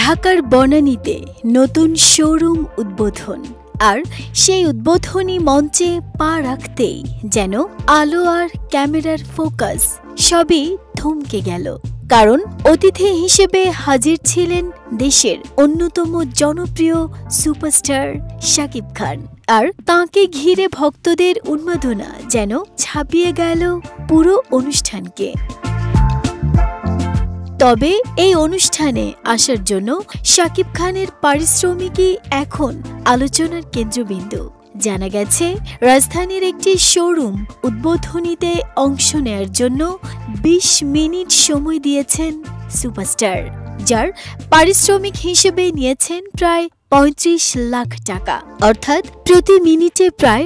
ঢাকার বনানীতে নতুন শোরুম উদ্বোধন আর সেই উদ্বোধনী মঞ্চে পা রাখতেই যেন আলো আর ক্যামেরার ফোকাস সবই থমকে গেল। কারণ অতিথি হিসেবে হাজির ছিলেন দেশের অন্যতম জনপ্রিয় সুপারস্টার শাকিব খান। আর তাঁকে ঘিরে ভক্তদের উন্মাদনা যেন ছাপিয়ে গেল পুরো অনুষ্ঠানকে। তবে এই অনুষ্ঠানে আসার জন্য শাকিব খানের পারিশ্রমিকই এখন আলোচনার কেন্দ্রবিন্দু। জানা গেছে, রাজধানীর একটি শোরুম উদ্বোধনীতে অংশ নেয়ার জন্য ২০ মিনিট সময় দিয়েছেন সুপারস্টার, যার পারিশ্রমিক হিসেবে নিয়েছেন প্রায় ৩৫ লাখ টাকা, অর্থাৎ প্রতি মিনিটে প্রায়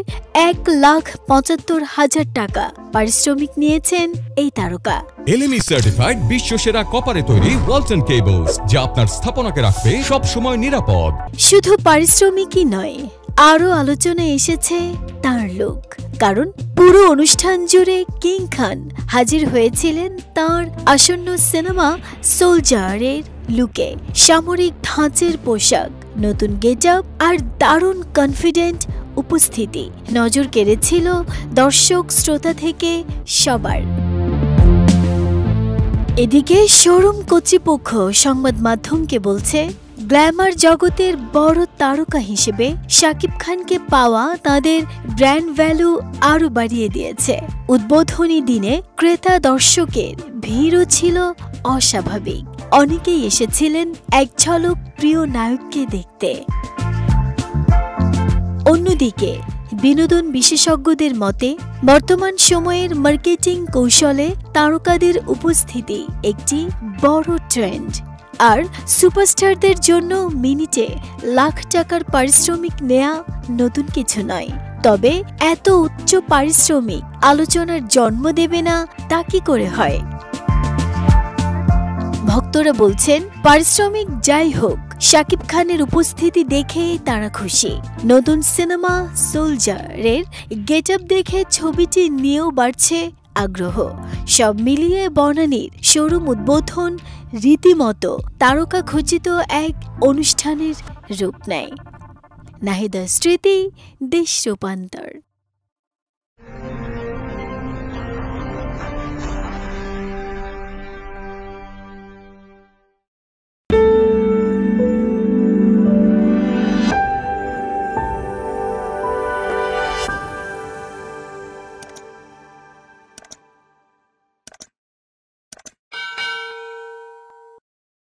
১,৭৫,০০০ টাকা পারিশ্রমিক নিয়েছেন এই তারকা। LME সার্টিফাইড বিশ্বসেরা কপারে তৈরি ওয়ালটন কেবলস, যা আপনার স্থাপনাকে রাখবে সব সময় নিরাপদ। শুধু পারিশ্রমিকই নয়, আরও আলোচনায় এসেছে তার লুক। কারণ পুরো অনুষ্ঠান জুড়ে কিং খান হাজির হয়েছিলেন তার আসন্ন সিনেমা সোলজারের লুকে। সামরিক ধাঁচের পোশাক, নতুন গেটআপ আর দারুণ কনফিডেন্ট উপস্থিতি নজর কেড়েছিল দর্শক শ্রোতা থেকে সবার। এদিকে শোরুম কর্তৃপক্ষ সংবাদ মাধ্যমকে বলছে, গ্ল্যামার জগতের বড় তারকা হিসেবে শাকিব খানকে পাওয়া তাদের ব্র্যান্ড ভ্যালু আরও বাড়িয়ে দিয়েছে। উদ্বোধনী দিনে ক্রেতা দর্শকের ভিড়ও ছিল অস্বাভাবিক। অনেকেই এসেছিলেন এক ঝলক প্রিয় নায়ককে দেখতে। অন্যদিকে বিনোদন বিশেষজ্ঞদের মতে, বর্তমান সময়ের মার্কেটিং কৌশলে তারকাদের উপস্থিতি একটি বড় ট্রেন্ড। আর সুপারস্টারদের জন্য মিনিটে লাখ টাকার পারিশ্রমিক নেয়া নতুন কিছু নয়। তবে এত উচ্চ পারিশ্রমিক আলোচনার জন্ম দেবে না তা কি করে হয়? ভক্তরা বলছেন, পারিশ্রমিক যাই হোক, শাকিব খানের উপস্থিতি দেখে তারা খুশি। নতুন সিনেমা সোলজারের গেটআপ দেখে ছবিটি নিয়েও বাড়ছে আগ্রহ। সব মিলিয়ে বনানীর শোরুম উদ্বোধন রীতিমতো তারকা খচিত এক অনুষ্ঠানের রূপ নেয়। নাহিদা স্মৃতি, দেশ রূপান্তর।